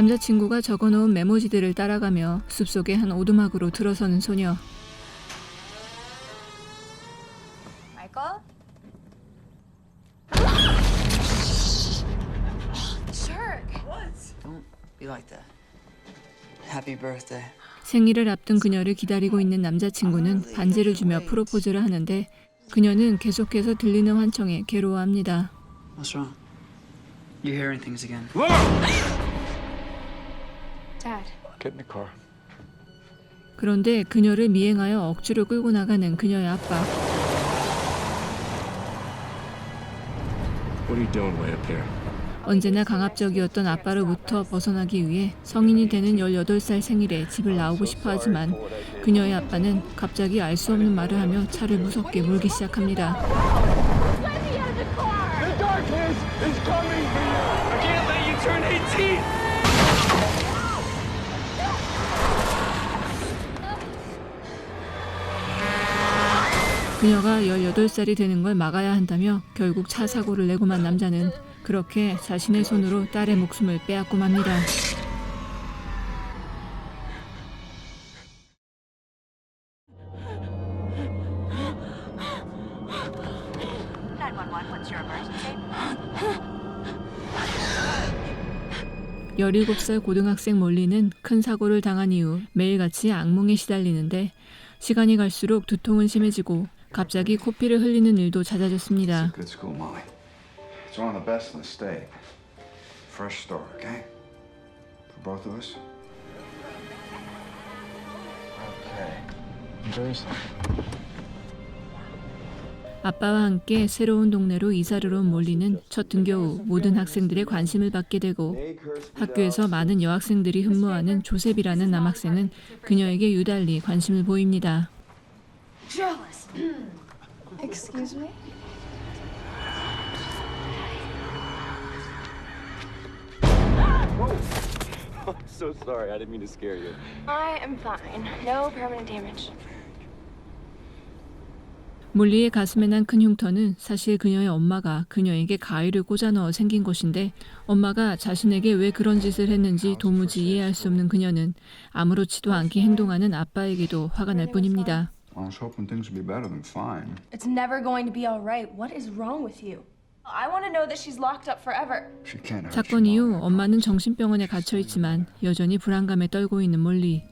남자친구가 적어놓은 메모지들을 따라가며 숲속의 한 오두막으로 들어서는 소녀. Michael? Sure. What? Don't be like that. Happy birthday. 생일을 앞둔 그녀를 기다리고 있는 남자친구는 반지를 주며 프로포즈를 하는데 그녀는 계속해서 들리는 환청에 괴로워합니다. What's wrong? You're hearing things again. Dad. Get in the car. 그런데 그녀를 미행하여 억지로 끌고 나가는 그녀의 아빠. What are you doing way up here? 언제나 강압적이었던 아빠로부터 벗어나기 위해 성인이 되는 18살 생일에 집을 나오고 싶어 하지만 그녀의 아빠는 갑자기 알 수 없는 말을 하며 차를 무섭게 몰기 시작합니다. The darkness is coming for you. I can't let you turn 18. 그녀가 18살이 되는 걸 막아야 한다며 결국 차 사고를 내고만 남자는 그렇게 자신의 손으로 딸의 목숨을 빼앗고 맙니다. What's your emergency? 17살 고등학생 몰리는 큰 사고를 당한 이후 매일같이 악몽에 시달리는데 시간이 갈수록 두통은 심해지고 갑자기 코피를 흘리는 일도 잦아졌습니다. Good school, Molly. It's one of the best in the state. Fresh start, okay? For both of us. Okay. Enjoy yourself. 아빠와 함께 새로운 동네로 이사를 온 몰리는 첫 등교 후 모든 학생들의 관심을 받게 되고 학교에서 많은 여학생들이 흠모하는 조셉이라는 남학생은 그녀에게 유달리 관심을 보입니다. Excuse me? So sorry. I didn't mean to scare you. I am fine. No permanent damage. 몰리의 가슴에 난 큰 흉터는 사실 그녀의 엄마가 그녀에게 가위를 꽂아 넣어 생긴 것인데 엄마가 자신에게 왜 그런 짓을 했는지 도무지 이해할 수 없는 그녀는 아무렇지도 않게 행동하는 아빠에게도 화가 날 뿐입니다. I was hoping things would be better than fine. It's never going to be all right. What is wrong with you? I want to know that she's locked up forever. She can't hurt 사건 you, 이후 Molly. 엄마는 정신병원에 갇혀 있지만 여전히 불안감에 떨고 있는 몰리.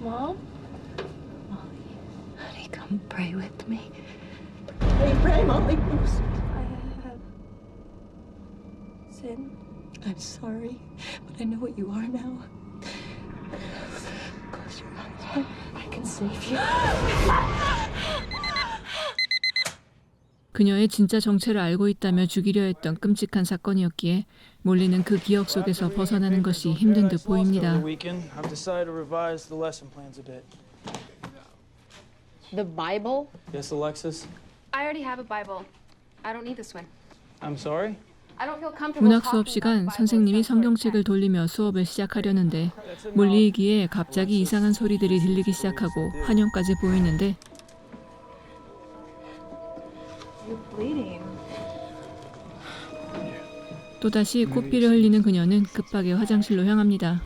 Mom? Molly, honey, come pray with me. Pray, Molly. I have sinned. I'm sorry, but I know what you are now. Close your eyes. I can save you. 그녀의 진짜 정체를 알고 있다며 죽이려 했던 끔찍한 사건이었기에 몰리는 그 기억 속에서 벗어나는 것이 힘든 듯 보입니다. I've decided to revise the lesson plans a bit. The Bible? Yes, Alexis? I already have a Bible. I don't need this one. I'm sorry? I don't feel comfortable 문학 수업 talking 시간 about the Bible 선생님이 in some sort of 성경책을 text. 돌리며 수업을 시작하려는데 몰리의 귀에 갑자기 이상한 소리들이 들리기 시작하고 환영까지 보이는데 You're bleeding. 또다시 코피를 흘리는 그녀는 급하게 화장실로 향합니다.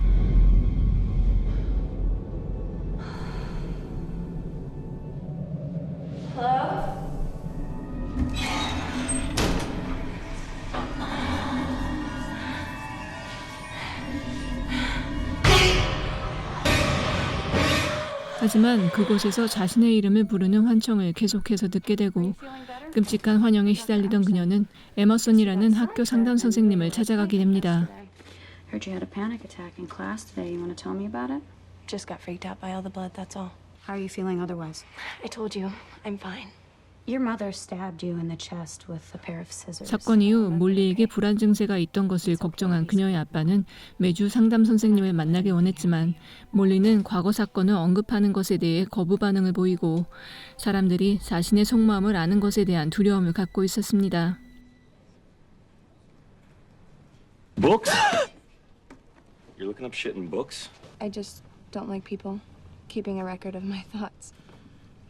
하지만 그곳에서 자신의 이름을 부르는 환청을 계속해서 듣게 되고 끔찍한 환영에 시달리던 그녀는 에머슨이라는 학교 상담 선생님을 찾아가게 됩니다. Heard you had a panic attack in class today. You want to tell me about it? Just got freaked out by all the blood, that's all. How are you feeling otherwise? I told you, I'm fine. Your mother stabbed you in the chest with a pair of scissors. 사건 이후 몰리에게 불안 증세가 있던 것을 걱정한 그녀의 아빠는 매주 상담 선생님을 만나게 원했지만 몰리는 과거 사건을 언급하는 것에 대해 거부 반응을 보이고 사람들이 자신의 속마음을 아는 것에 대한 두려움을 갖고 있었습니다. Books? You're looking up shit in books? I just don't like people keeping a record of my thoughts.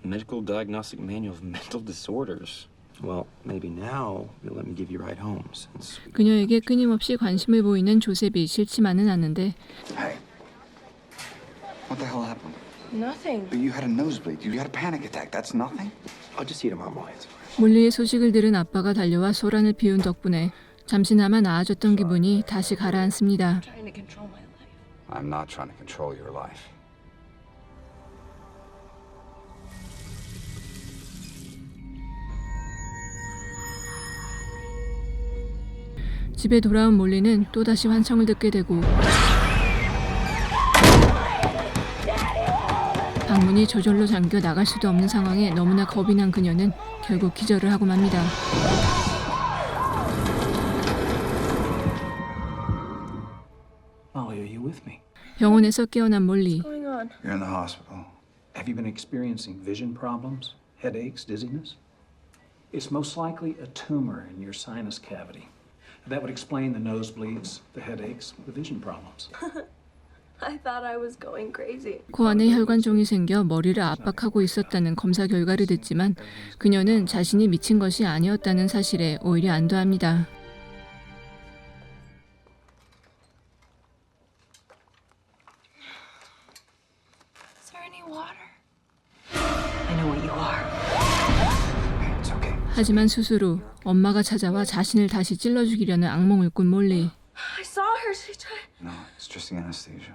Medical Diagnostic Manual of Mental Disorders. Well, maybe now you'll let me give you a ride home since 그녀에게 끊임없이 관심을 보이는 조셉이 싫지만은 않는데 Hey. What the hell happened? Nothing. You had a nosebleed. You had a panic attack. That's nothing? I'll just eat them on my hands. 몰리의 소식을 들은 아빠가 달려와 소란을 피운 덕분에 잠시나마 나아졌던 기분이 다시 가라앉습니다. Trying to control my life. I'm not trying to control your life. 집에 돌아온 몰리는 또다시 환청을 듣게 되고 방문이 저절로 잠겨 나갈 수도 없는 상황에 너무나 겁이 난 그녀는 결국 기절을 하고 맙니다. Molly, are you with me? 병원에서 깨어난 몰리. What's going on? You're in the hospital. Have you been experiencing vision problems, headaches, dizziness? It's most likely a tumor in your sinus cavity. That would explain the nosebleeds, the headaches, the vision problems. I thought I was going crazy. 코 안에 혈관종이 생겨 머리를 압박하고 있었다는 검사 결과를 듣지만 그녀는 자신이 미친 것이 아니었다는 사실에 오히려 안도합니다. Is there any water? I know what you are. It's okay. 하지만 수술 후 엄마가 찾아와 자신을 다시 찔러 죽이려는 악몽을 꾼 몰리. I saw her. She tried. No, it's just the anesthesia.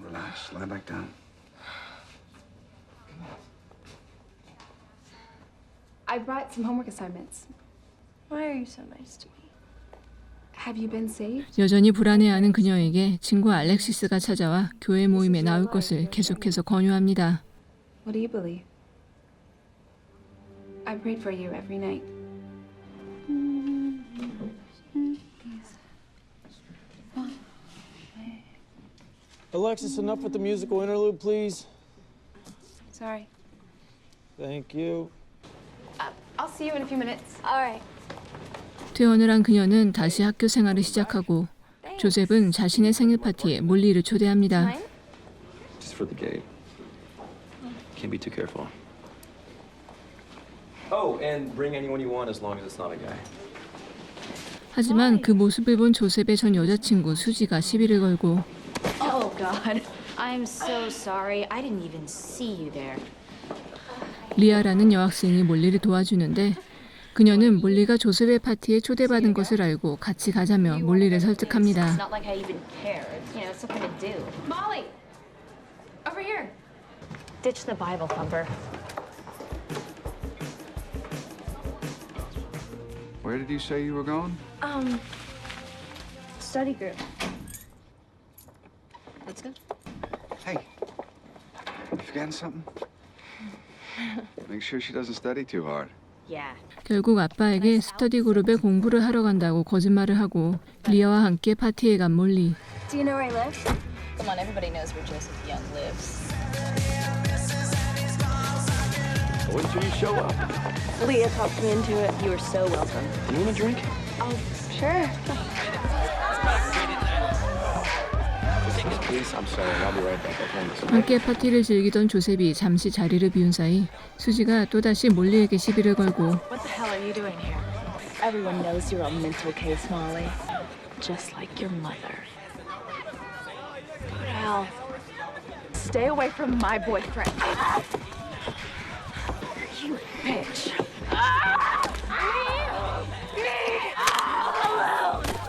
Relax. Lie back down. I brought some homework assignments. Why are you so nice to me? Have you been saved? 여전히 불안해하는 그녀에게 친구 알렉시스가 찾아와 교회 모임에 나올 것을 계속해서 권유합니다. What do you believe? I prayed for you every night. Alexis, enough with the musical interlude, please. Sorry. Thank you. I'll see you in a few minutes. All right. 퇴원을 한 그녀는 다시 학교 생활을 시작하고 조셉은 자신의 생일 파티에 몰리를 초대합니다. Just for the gate. Can't be too careful. Oh, and bring anyone you want as long as it's not a guy. 하지만 그 모습을 본 조셉의 전 여자친구 수지가 시비를 걸고 Oh, God. I'm so sorry. I didn't even see you there. 리아라는 여학생이 몰리를 도와주는데 그녀는 몰리가 조셉의 파티에 초대받은 것을 알고 같이 가자며 몰리를 It's 설득합니다. not like I even care. It's, you know, something to do. Molly! Over here. Ditch the Bible thumper. Where did you say you were going? Study group. Let's go. Hey. You forgetting something? Make sure she doesn't study too hard. Yeah. 결국 아빠에게 스터디 그룹에 공부를 하러 간다고 거짓말을 하고 리아와 함께 파티에 간 몰리. Do you know where I live? Come on, everybody knows where Joseph Young lives. When did you show up? Leah talked me into it. You are so welcome. You want a drink? Oh, sure. Please, I'm sorry. I'll be right back. I promise. 함께 파티를 즐기던 조셉이 잠시 자리를 비운 사이 수지가 또다시 몰리에게 시비를 걸고 What the hell are you doing here? Everyone knows you're a mental case, Molly. Just like your mother. Go to hell. Stay away from my boyfriend. You bitch.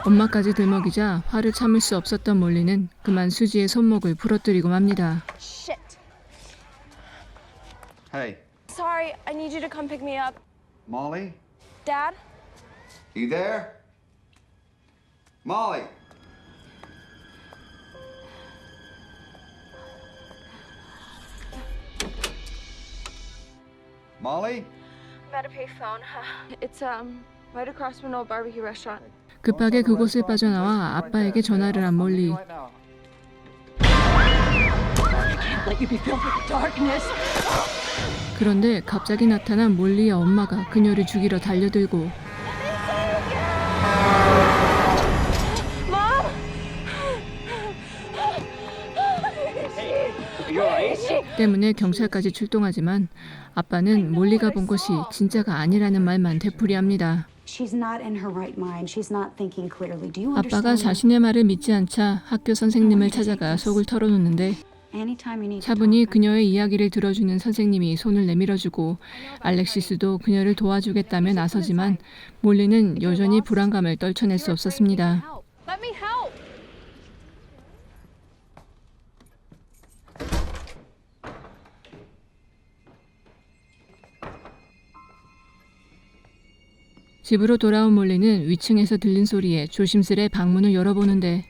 엄마까지 들먹이자 화를 참을 수 없었던 몰리는 그만 수지의 손목을 부러뜨리고 맙니다. Shit. Hey, Sorry, I need you to come pick me up. Molly? Dad? You there? Molly! Molly? I'm at a payphone. It's right across from an old barbecue restaurant. 급하게 그곳을 빠져나와 아빠에게 전화를 한 몰리. 그런데 갑자기 나타난 몰리의 엄마가 그녀를 죽이러 달려들고 때문에 경찰까지 출동하지만 아빠는 몰리가 본 것이 진짜가 아니라는 말만 되풀이합니다. 아빠가 자신의 말을 믿지 않자 학교 선생님을 찾아가 속을 털어놓는데 차분히 그녀의 이야기를 들어주는 선생님이 손을 내밀어주고 알렉시스도 그녀를 도와주겠다며 나서지만 몰리는 여전히 불안감을 떨쳐낼 수 없었습니다. Let me help. 집으로 돌아온 몰리는 위층에서 들린 소리에 조심스레 방문을 열어보는데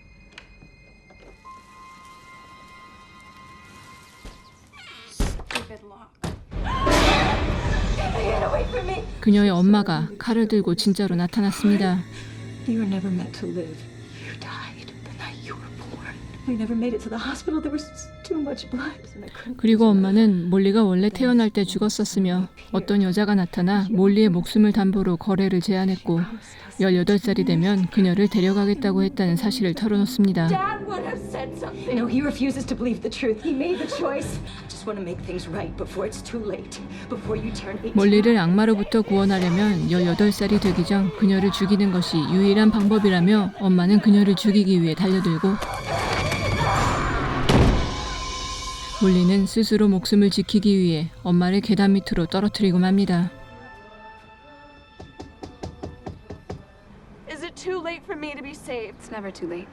그녀의 엄마가 칼을 들고 진짜로 나타났습니다. You were never meant to live. You died the night you were born. We never made it to the hospital. There was too much blood. 그리고 엄마는 몰리가 원래 태어날 때 죽었었으며 어떤 여자가 나타나 몰리의 목숨을 담보로 거래를 제안했고 18살이 되면 그녀를 데려가겠다고 했다는 사실을 털어놓습니다. Dad would have said something. No, he refuses to believe the truth. He made the choice. I just want to make things right before it's too late. Before you turn 18. 몰리를 악마로부터 구원하려면 18살이 되기 전 그녀를 죽이는 것이 유일한 방법이라며 엄마는 그녀를 죽이기 위해 달려들고 몰리는 스스로 목숨을 지키기 위해 엄마를 계단 밑으로 떨어뜨리고 맙니다. Is it too late for me to be saved? It's never too late.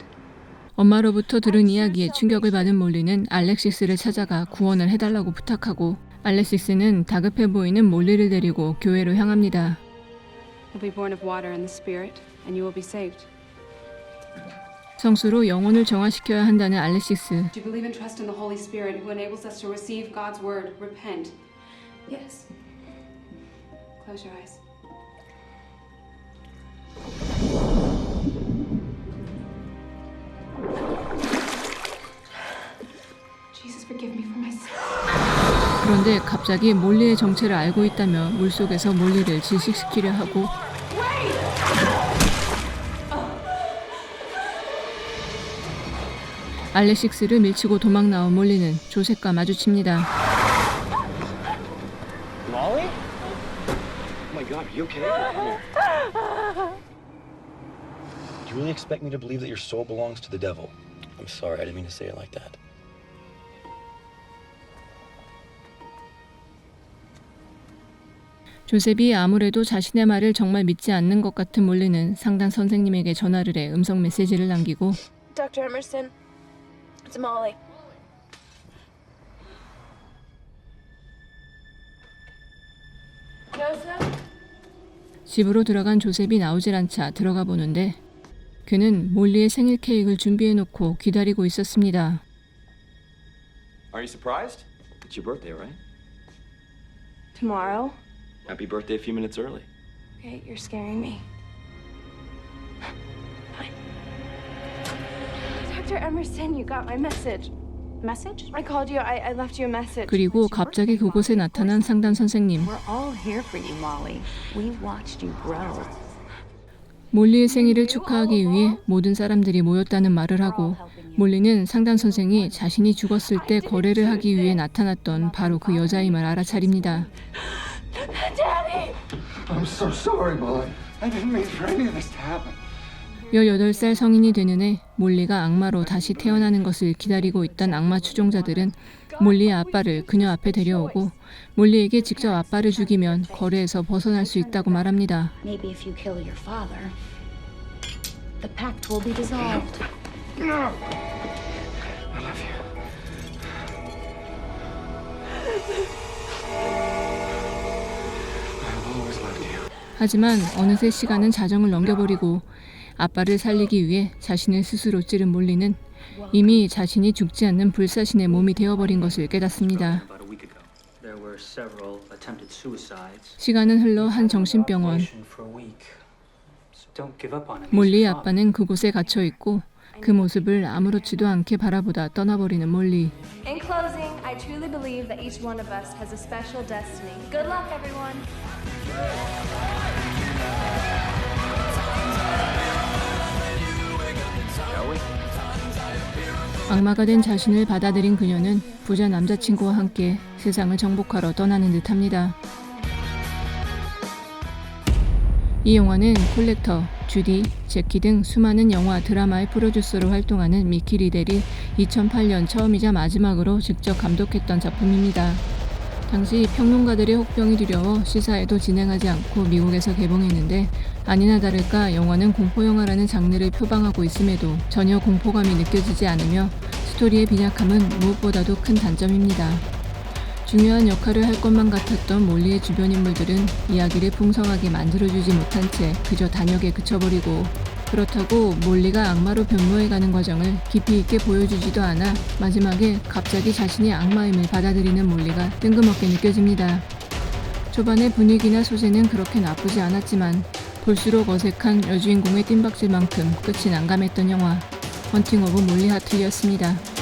엄마로부터 들은 이야기에 충격을 받은 몰리는 알렉시스를 찾아가 구원을 해달라고 부탁하고 알렉시스는 다급해 보이는 몰리를 데리고 교회로 향합니다. You'll be born of water and the Spirit, and you will be saved. 성수로 영혼을 정화시켜야 한다는 알렉시스. Do you believe and trust in the Holy Spirit who enables us to receive God's word? Repent. Yes. Close your eyes. Jesus, forgive me for my sins. 그런데 갑자기 몰리의 정체를 알고 있다며 물속에서 몰리를 질식시키려 하고 알렉시스를 밀치고 도망 나온 몰리는 조셉과 마주칩니다. Molly? Oh my God, are you okay? Do you really expect me to believe that your soul belongs to the devil? I'm sorry, I didn't mean to say it like that. 조셉이 아무래도 자신의 말을 정말 믿지 않는 것 같은 몰리는 상담 선생님에게 전화를 해 음성 메시지를 남기고 Dr. Emerson, it's Molly. Joseph? 집으로 들어간 조셉이 나오질 않자 들어가 보는데 그는 몰리의 생일 케이크를 준비해놓고 기다리고 있었습니다. Are you surprised? It's your birthday, right? Tomorrow? Happy birthday a few minutes early. Okay, you're scaring me. Fine. Dr. Emerson, you got my message. Message? I called you. I left you a message. 그리고 갑자기 그곳에 나타난 상담 선생님. We're all here for you, Molly. We've watched you grow. 몰리의 생일을 축하하기 위해 모든 사람들이 모였다는 말을 하고 몰리는 상담 선생이 자신이 죽었을 때 거래를 하기 위해 나타났던 바로 그 여자임을 알아차립니다. Daddy! I'm so sorry, Molly. I didn't mean for any of this to happen. 18살 성인이 되는 해 몰리가 악마로 다시 태어나는 것을 기다리고 있던 악마 추종자들은 몰리의 아빠를 그녀 앞에 데려오고 몰리에게 직접 아빠를 죽이면 거래에서 벗어날 수 있다고 말합니다. Maybe if you kill your father, the pact will be dissolved. No! I love you. I've always loved you. 하지만 어느새 시간은 자정을 넘겨버리고 아빠를 살리기 위해 자신을 스스로 찌른 몰리는 이미 자신이 죽지 않는 불사신의 몸이 되어버린 것을 깨닫습니다. 시간은 흘러 한 정신병원. 몰리의 아빠는 그곳에 갇혀 있고 그 모습을 아무렇지도 않게 바라보다 떠나버리는 몰리. In closing, I truly believe that each one of us has a special destiny. Good luck, everyone. Shall we? 악마가 된 자신을 받아들인 그녀는 부자 남자친구와 함께 세상을 정복하러 떠나는 듯합니다. 이 영화는 콜렉터, 주디, 제키 등 수많은 영화, 드라마의 프로듀서로 활동하는 미키 리델이 2008년 처음이자 마지막으로 직접 감독했던 작품입니다. 당시 평론가들의 혹평이 두려워 시사회도 진행하지 않고 미국에서 개봉했는데 아니나 다를까 영화는 공포영화라는 장르를 표방하고 있음에도 전혀 공포감이 느껴지지 않으며 스토리의 빈약함은 무엇보다도 큰 단점입니다. 중요한 역할을 할 것만 같았던 몰리의 주변 인물들은 이야기를 풍성하게 만들어주지 못한 채 그저 단역에 그쳐버리고, 그렇다고 몰리가 악마로 변모해가는 과정을 깊이 있게 보여주지도 않아 마지막에 갑자기 자신이 악마임을 받아들이는 몰리가 뜬금없게 느껴집니다. 초반의 분위기나 소재는 그렇게 나쁘지 않았지만 볼수록 어색한 여주인공의 뜀박질만큼 끝이 난감했던 영화 헌팅 오브 몰리 하틀리였습니다.